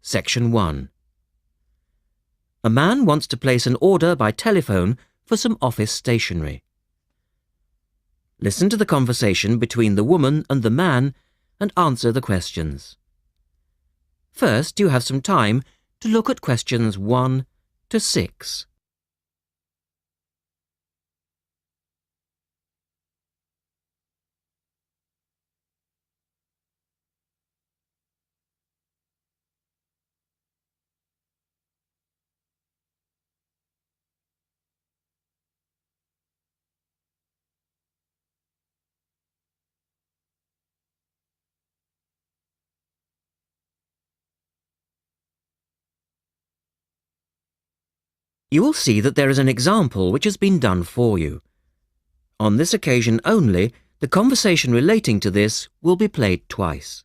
Section 1. A man wants to place an order by telephone for some office stationery. Listen to the conversation between the woman and the man and answer the questions. First, you have some time to look at questions 1 to 6. You will see that there is an example which has been done for you. On this occasion only, the conversation relating to this will be played twice.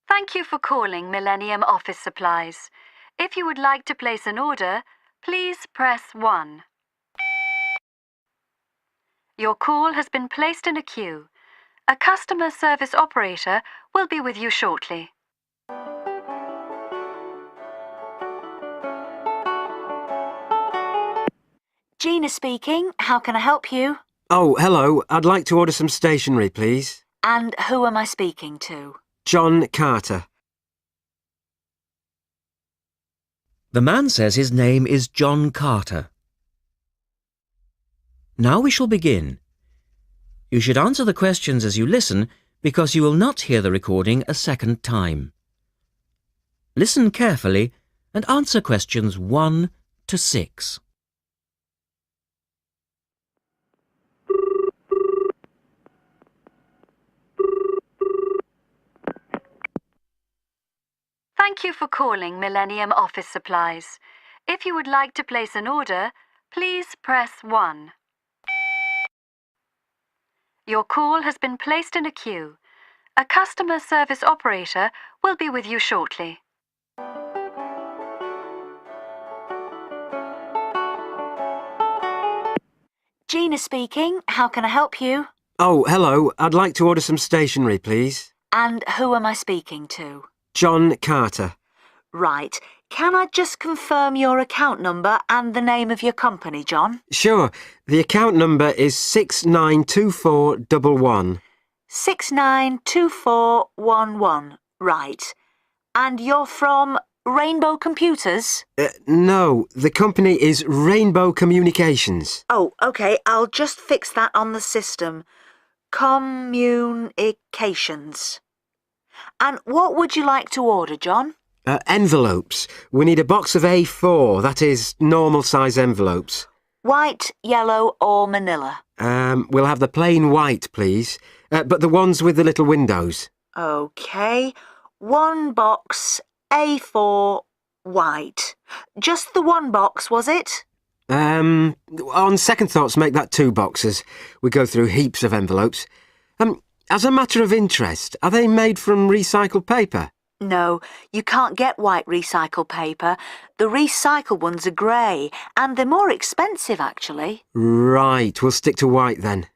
Thank you for calling Millennium Office Supplies. If you would like to place an order, please press 1. Your call has been placed in a queue. A customer service operator will be with you shortly. Gina speaking. How can I help you? Oh, hello. I'd like to order some stationery, please. And who am I speaking to? John Carter. The man says his name is John Carter. Now we shall begin. You should answer the questions as you listen because you will not hear the recording a second time. Listen carefully and answer questions 1 to 6. Thank you for calling Millennium Office Supplies. If you would like to place an order, please press 1. Your call has been placed in a queue. A customer service operator will be with you shortly. Gina speaking. How can I help you? Oh, hello. I'd like to order some stationery, please. And who am I speaking to? John Carter. Right. Can I just confirm your account number and the name of your company, John? Sure. The account number is 692411. 692411. Right. And you're from Rainbow Computers? No, the company is Rainbow Communications. Oh, OK. I'll just fix that on the system. Communications. And what would you like to order, John? Envelopes. We need a box of A4, that is, normal size envelopes. White, yellow or manila? We'll have the plain white, please, but the ones with the little windows. OK. 1 box, A4, white. Just the 1 box, was it? On second thoughts, make that 2 boxes. We go through heaps of envelopes. As a matter of interest, are they made from recycled paper? No, you can't get white recycled paper. The recycled ones are grey, and they're more expensive, actually. Right, we'll stick to white then.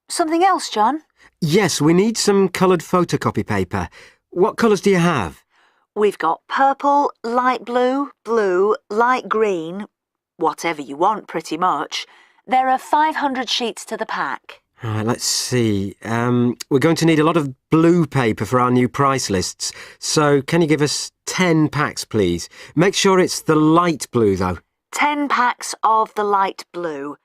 Something else, John? Yes, we need some coloured photocopy paper. What colours do you have? We've got purple, light blue, blue, light green, whatever you want, pretty much. There are 500 sheets to the pack. Right, let's see. We're going to need a lot of blue paper for our new price lists. So can you give us 10 packs, please? Make sure it's the light blue, though. 10 packs of the light blue.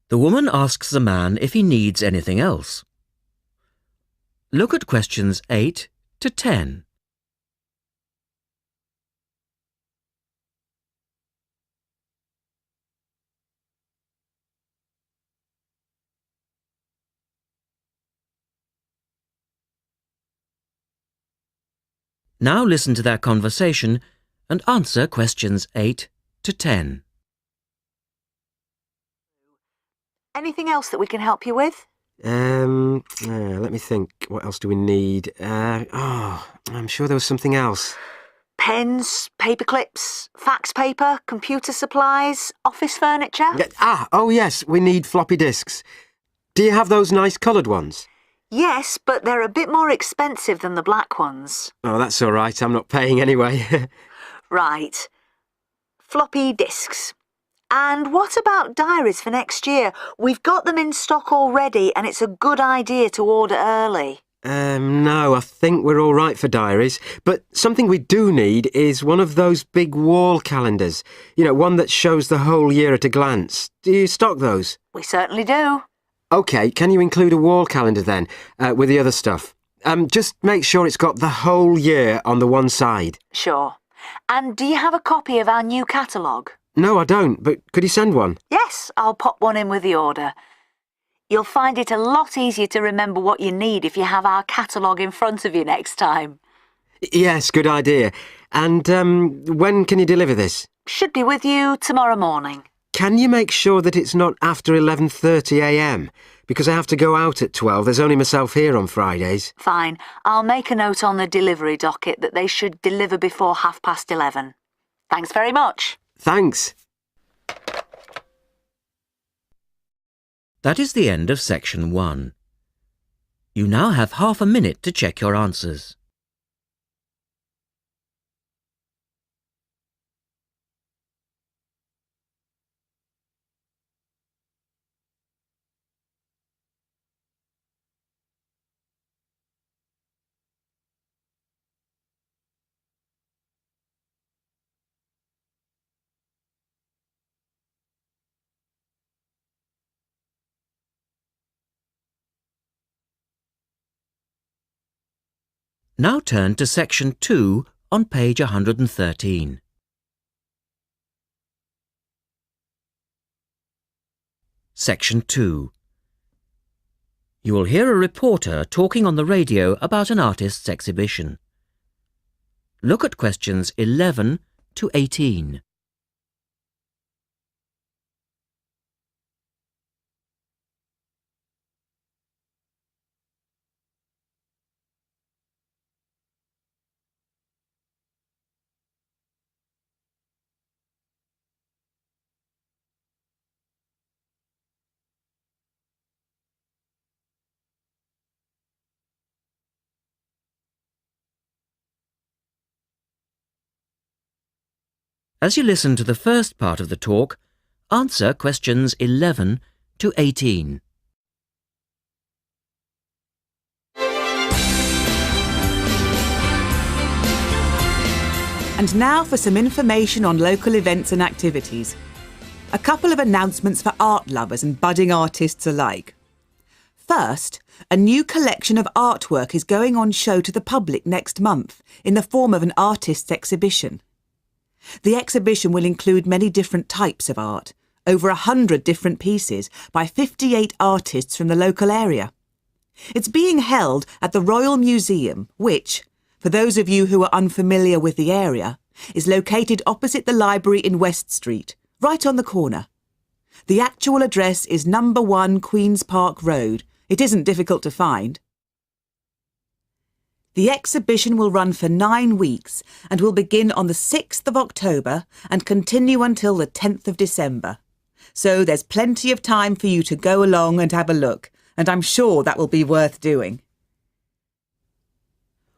The woman asks the man if he needs anything else. Look at questions 8 to 10. Now listen to their conversation and answer questions 8 to 10. Anything else that we can help you with? Let me think. What else do we need? I'm sure there was something else. Pens, paper clips, fax paper, computer supplies, office furniture. Oh yes, we need floppy disks. Do you have those nice coloured ones? Yes, but they're a bit more expensive than the black ones. Oh, that's all right. I'm not paying anyway. Right. Floppy disks. And what about diaries for next year? We've got them in stock already and it's a good idea to order early. No, I think we're all right for diaries. But something we do need is one of those big wall calendars. You know, one that shows the whole year at a glance. Do you stock those? We certainly do. OK, can you include a wall calendar then, with the other stuff? Just make sure it's got the whole year on the one side. Sure. And do you have a copy of our new catalogue? No, I don't, but could you send one? Yes, I'll pop one in with the order. You'll find it a lot easier to remember what you need if you have our catalogue in front of you next time. Yes, good idea. And when can you deliver this? Should be with you tomorrow morning. Can you make sure that it's not after 11:30am? Because I have to go out at 12. There's only myself here on Fridays. Fine. I'll make a note on the delivery docket that they should deliver before 11:30. Thanks very much. Thanks. That is the end of section 1. You now have half a minute to check your answers. Now turn to section 2 on page 113. Section 2. You will hear a reporter talking on the radio about an artist's exhibition. Look at questions 11 to 18. As you listen to the first part of the talk, answer questions 11 to 18. And now for some information on local events and activities. A couple of announcements for art lovers and budding artists alike. First, a new collection of artwork is going on show to the public next month in the form of an artist's exhibition. The exhibition will include many different types of art, over 100 different pieces by 58 artists from the local area. It's being held at the Royal Museum, which, for those of you who are unfamiliar with the area, is located opposite the library in West Street, right on the corner. The actual address is number 1 Queen's Park Road. It isn't difficult to find. The exhibition will run for 9 weeks and will begin on the 6th of October and continue until the 10th of December. So there's plenty of time for you to go along and have a look, and I'm sure that will be worth doing.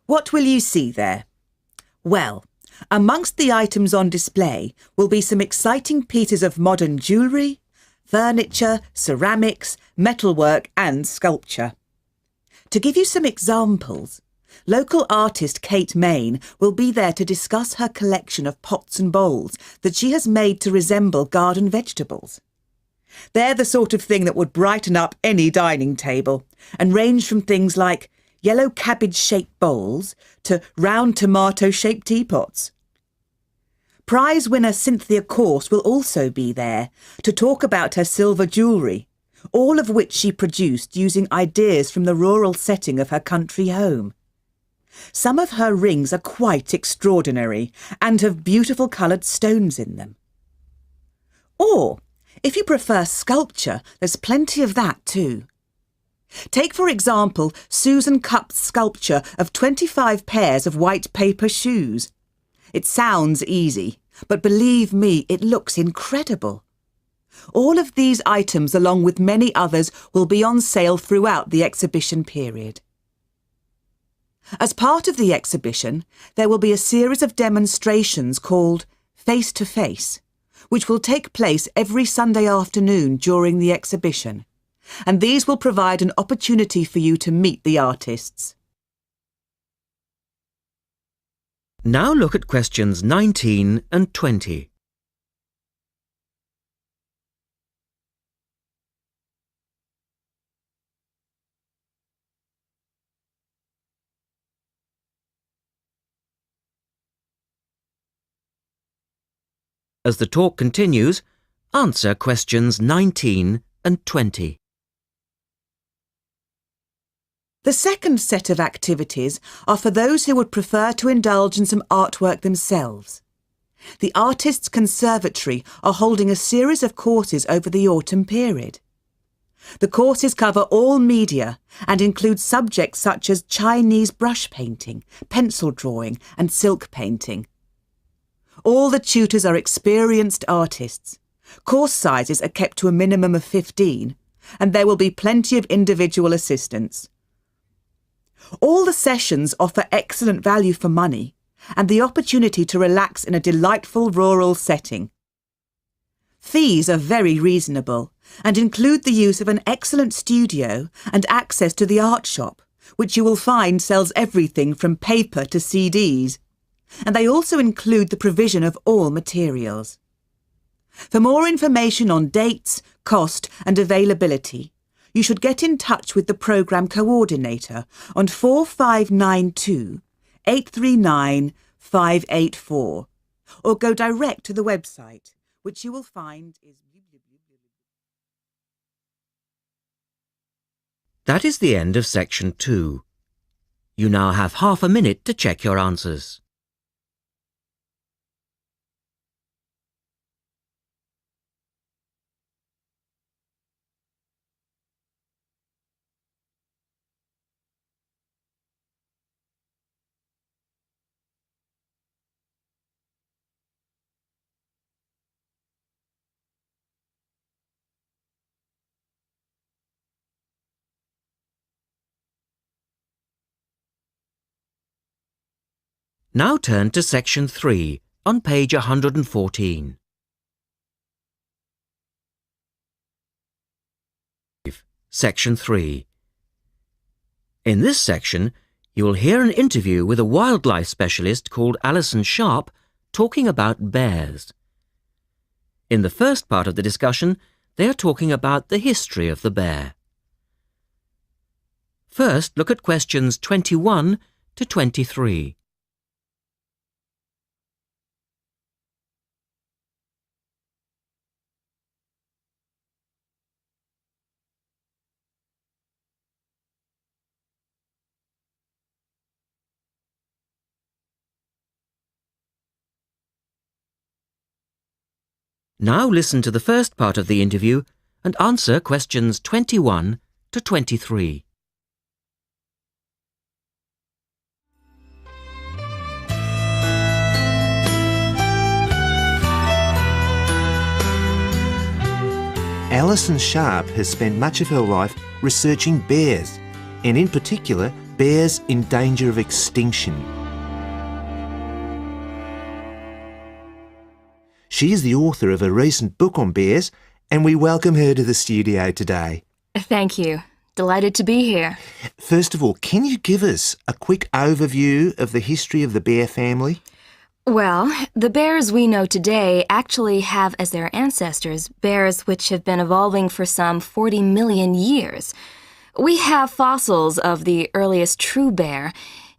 What will you see there? Well, amongst the items on display will be some exciting pieces of modern jewellery, furniture, ceramics, metalwork and sculpture. To give you some examples, local artist Kate Main will be there to discuss her collection of pots and bowls that she has made to resemble garden vegetables. They're the sort of thing that would brighten up any dining table and range from things like yellow cabbage-shaped bowls to round tomato-shaped teapots. Prize winner Cynthia Corse will also be there to talk about her silver jewellery, all of which she produced using ideas from the rural setting of her country home. Some of her rings are quite extraordinary and have beautiful coloured stones in them. Or, if you prefer sculpture, there's plenty of that too. Take, for example, Susan Cupp's sculpture of 25 pairs of white paper shoes. It sounds easy, but believe me, it looks incredible. All of these items, along with many others, will be on sale throughout the exhibition period. As part of the exhibition, there will be a series of demonstrations called Face to Face, which will take place every Sunday afternoon during the exhibition, and these will provide an opportunity for you to meet the artists. Now look at questions 19 and 20. As the talk continues, answer questions 19 and 20. The second set of activities are for those who would prefer to indulge in some artwork themselves. The Artists' Conservatory are holding a series of courses over the autumn period. The courses cover all media and include subjects such as Chinese brush painting, pencil drawing and silk painting. All the tutors are experienced artists. Course sizes are kept to a minimum of 15, and there will be plenty of individual assistance. All the sessions offer excellent value for money and the opportunity to relax in a delightful rural setting. Fees are very reasonable and include the use of an excellent studio and access to the art shop, which you will find sells everything from paper to CDs. And they also include the provision of all materials. For more information on dates, cost and availability, you should get in touch with the programme coordinator on 4592 839 584 or go direct to the website, which you will find is... That is the end of section 2. You now have half a minute to check your answers. Now turn to section 3 on page 114. Section 3. In this section, you will hear an interview with a wildlife specialist called Alison Sharp talking about bears. In the first part of the discussion, they are talking about the history of the bear. First, look at questions 21 to 23. Now listen to the first part of the interview and answer questions 21 to 23. Alison Sharp has spent much of her life researching bears, and in particular, bears in danger of extinction. She is the author of a recent book on bears, and we welcome her to the studio today. Thank you. Delighted to be here. First of all, can you give us a quick overview of the history of the bear family? Well, the bears we know today actually have as their ancestors bears which have been evolving for some 40 million years. We have fossils of the earliest true bear,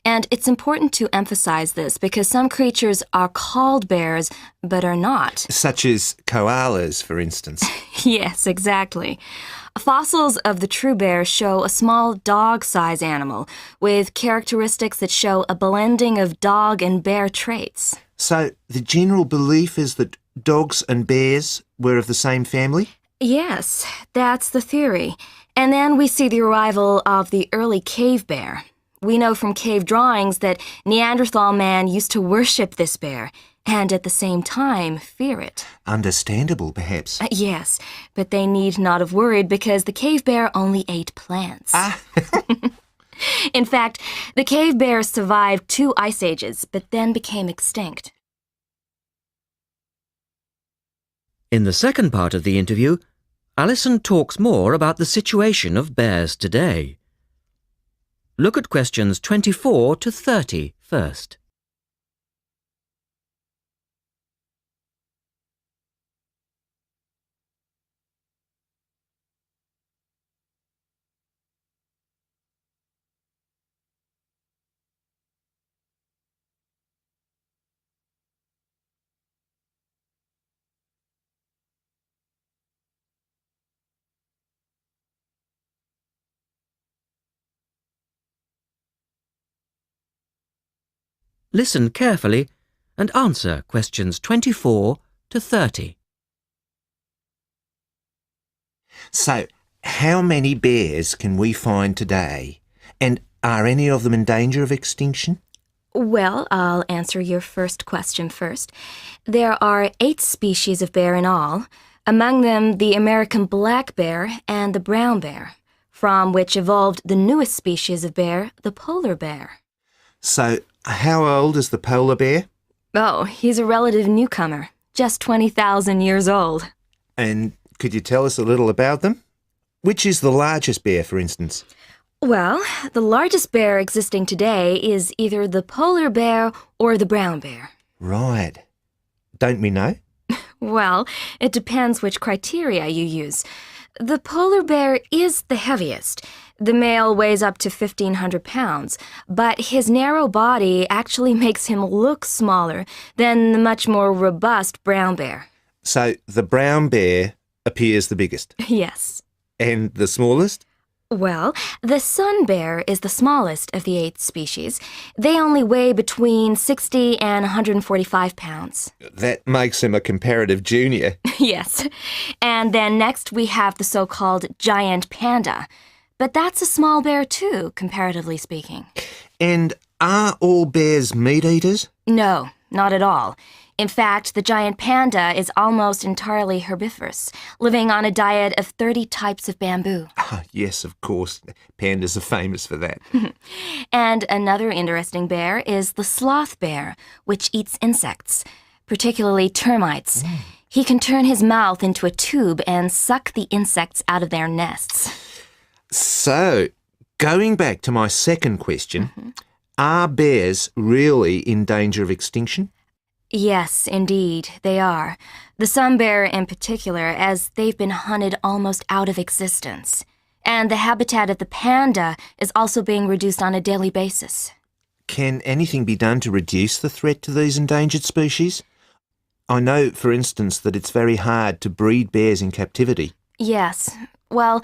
and it's important to emphasize this because some creatures are called bears but are not. Such as koalas, for instance. Yes, exactly. Fossils of the true bear show a small dog-size animal with characteristics that show a blending of dog and bear traits. So the general belief is that dogs and bears were of the same family? Yes, that's the theory. And then we see the arrival of the early cave bear. We know from cave drawings that Neanderthal man used to worship this bear and at the same time fear it. Understandable, perhaps. Yes, but they need not have worried because the cave bear only ate plants. In fact, the cave bear survived 2 ice ages, but then became extinct. In the second part of the interview, Alison talks more about the situation of bears today. Look at questions 24 to 30 first. Listen carefully and answer questions 24 to 30. So, how many bears can we find today? And are any of them in danger of extinction? Well, I'll answer your first question first. There are 8 species of bear in all, among them the American black bear and the brown bear, from which evolved the newest species of bear, the polar bear. So, how old is the polar bear? Oh, he's a relative newcomer, just 20,000 years old. And could you tell us a little about them? Which is the largest bear, for instance? Well, the largest bear existing today is either the polar bear or the brown bear. Right. Don't we know? Well, it depends which criteria you use. The polar bear is the heaviest. The male weighs up to 1,500 pounds, but his narrow body actually makes him look smaller than the much more robust brown bear. So, the brown bear appears the biggest. Yes. And the smallest? Well, the sun bear is the smallest of the 8 species. They only weigh between 60 and 145 pounds. That makes him a comparative junior. Yes. And then next we have the so-called giant panda. But that's a small bear too, comparatively speaking. And are all bears meat eaters? No, not at all. In fact, the giant panda is almost entirely herbivorous, living on a diet of 30 types of bamboo. Ah, yes, of course. Pandas are famous for that. And another interesting bear is the sloth bear, which eats insects, particularly termites. He can turn his mouth into a tube and suck the insects out of their nests. So, going back to my second question, are bears really in danger of extinction? Yes, indeed, they are. The sun bear in particular, as they've been hunted almost out of existence. And the habitat of the panda is also being reduced on a daily basis. Can anything be done to reduce the threat to these endangered species? I know, for instance, that it's very hard to breed bears in captivity. Yes. Well,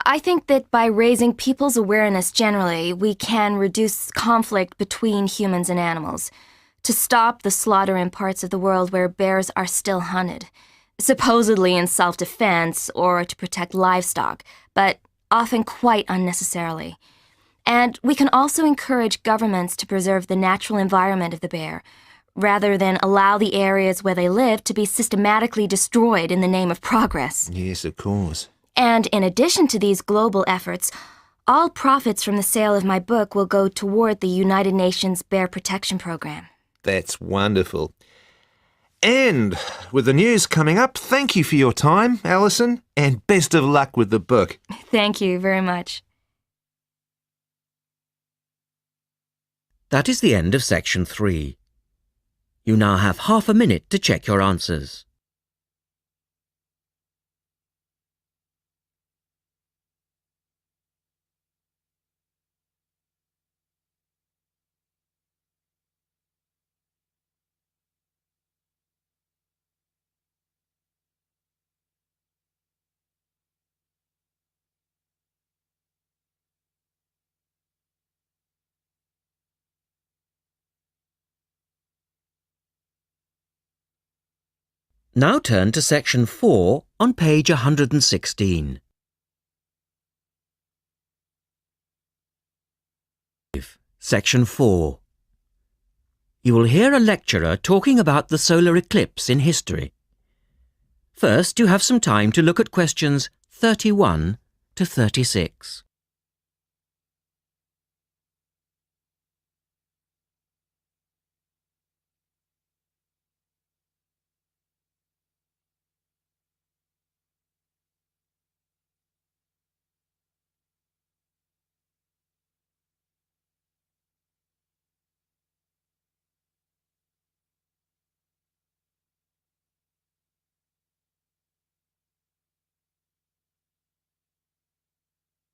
I think that by raising people's awareness generally, we can reduce conflict between humans and animals, to stop the slaughter in parts of the world where bears are still hunted, supposedly in self-defense or to protect livestock, but often quite unnecessarily. And we can also encourage governments to preserve the natural environment of the bear, rather than allow the areas where they live to be systematically destroyed in the name of progress. Yes, of course. And in addition to these global efforts, all profits from the sale of my book will go toward the United Nations Bear Protection Program. That's wonderful. And with the news coming up, thank you for your time, Alison, and best of luck with the book. Thank you very much. That is the end of section 3. You now have half a minute to check your answers. Now turn to section 4 on page 116. Section 4. You will hear a lecturer talking about the solar eclipse in history. First, you have some time to look at questions 31 to 36.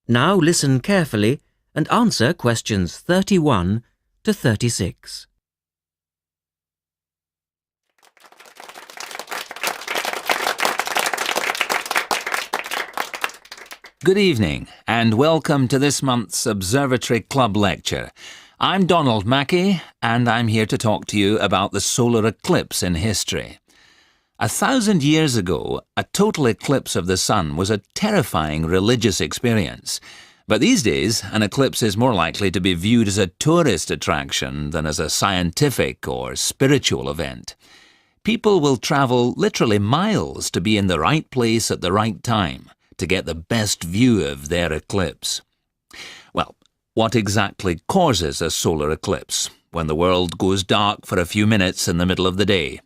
Now listen carefully and answer questions 31 to 36. Good evening and welcome to this month's Observatory Club lecture. I'm Donald Mackey and I'm here to talk to you about the solar eclipse in history. 1,000 years ago, a total eclipse of the sun was a terrifying religious experience. But these days, an eclipse is more likely to be viewed as a tourist attraction than as a scientific or spiritual event. People will travel literally miles to be in the right place at the right time to get the best view of their eclipse. Well, what exactly causes a solar eclipse when the world goes dark for a few minutes in the middle of the day?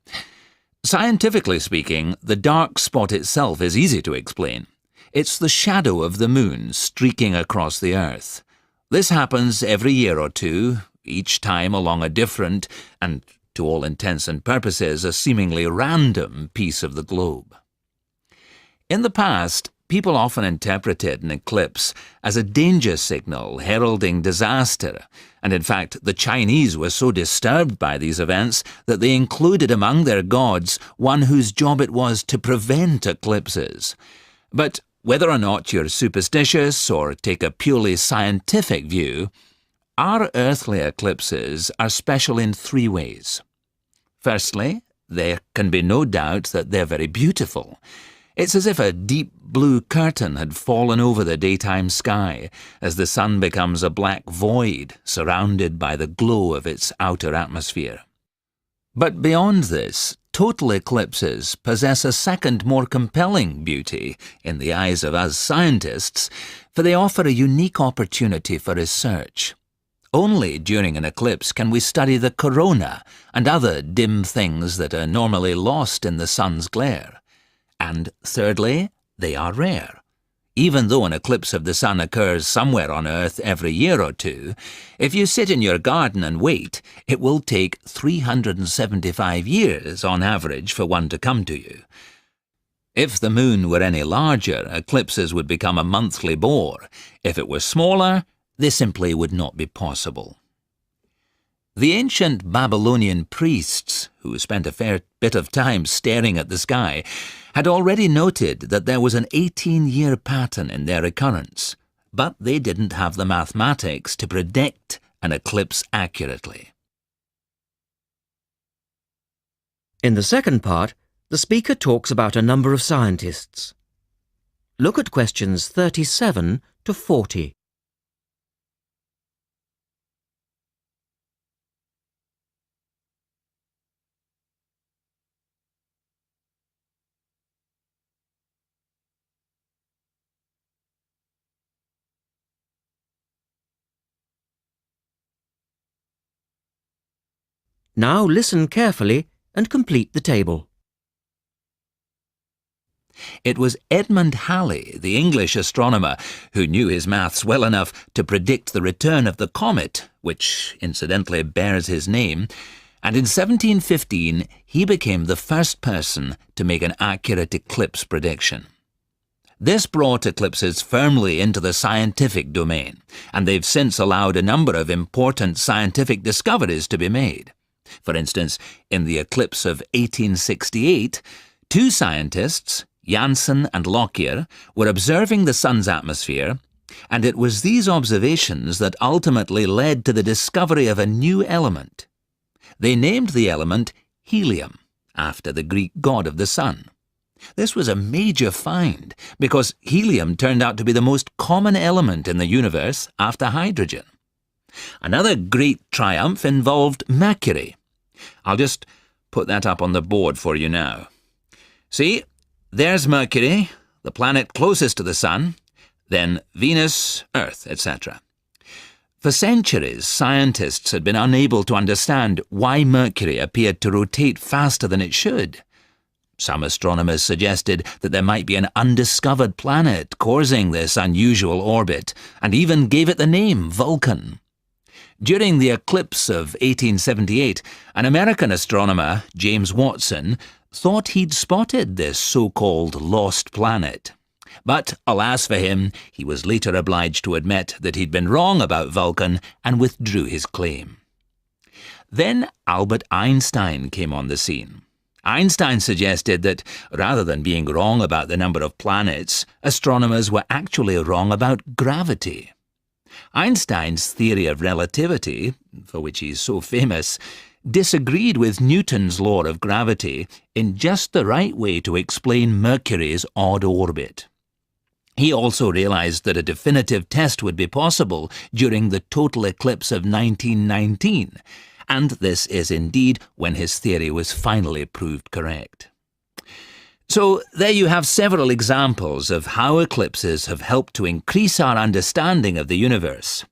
Scientifically speaking, the dark spot itself is easy to explain. It's the shadow of the moon streaking across the Earth. This happens every year or two, each time along a different, and to all intents and purposes, a seemingly random piece of the globe. In the past, people often interpreted an eclipse as a danger signal heralding disaster, and in fact the Chinese were so disturbed by these events that they included among their gods one whose job it was to prevent eclipses. But whether or not you're superstitious or take a purely scientific view, our earthly eclipses are special in 3 ways. Firstly, there can be no doubt that they're very beautiful. It's as if a deep blue curtain had fallen over the daytime sky as the sun becomes a black void surrounded by the glow of its outer atmosphere. But beyond this, total eclipses possess a second, more compelling beauty in the eyes of us scientists, for they offer a unique opportunity for research. Only during an eclipse can we study the corona and other dim things that are normally lost in the sun's glare. And thirdly, they are rare. Even though an eclipse of the sun occurs somewhere on Earth every year or two, if you sit in your garden and wait, it will take 375 years on average for one to come to you. If the moon were any larger, eclipses would become a monthly bore. If it were smaller, they simply would not be possible. The ancient Babylonian priests, who spent a fair bit of time staring at the sky, had already noted that there was an 18-year pattern in their occurrence, but they didn't have the mathematics to predict an eclipse accurately. In the second part, the speaker talks about a number of scientists. Look at questions 37 to 40. Now listen carefully and complete the table. It was Edmund Halley, the English astronomer, who knew his maths well enough to predict the return of the comet, which incidentally bears his name, and in 1715 he became the first person to make an accurate eclipse prediction. This brought eclipses firmly into the scientific domain, and they've since allowed a number of important scientific discoveries to be made. For instance, in the eclipse of 1868, 2 scientists, Janssen and Lockyer, were observing the sun's atmosphere, and it was these observations that ultimately led to the discovery of a new element. They named the element helium, after the Greek god of the sun. This was a major find, because helium turned out to be the most common element in the universe after hydrogen. Another great triumph involved Mercury. I'll just put that up on the board for you now. See, there's Mercury, the planet closest to the Sun, then Venus, Earth, etc. For centuries, scientists had been unable to understand why Mercury appeared to rotate faster than it should. Some astronomers suggested that there might be an undiscovered planet causing this unusual orbit, and even gave it the name Vulcan. During the eclipse of 1878, an American astronomer, James Watson, thought he'd spotted this so-called lost planet. But, alas for him, he was later obliged to admit that he'd been wrong about Vulcan and withdrew his claim. Then Albert Einstein came on the scene. Einstein suggested that, rather than being wrong about the number of planets, astronomers were actually wrong about gravity. Einstein's theory of relativity, for which he's so famous, disagreed with Newton's law of gravity in just the right way to explain Mercury's odd orbit. He also realised that a definitive test would be possible during the total eclipse of 1919, and this is indeed when his theory was finally proved correct. So there you have several examples of how eclipses have helped to increase our understanding of the universe.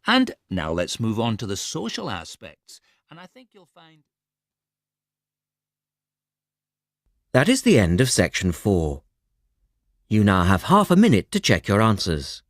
And now let's move on to the social aspects, and I think you'll find... That is the end of section 4. You now have half a minute to check your answers.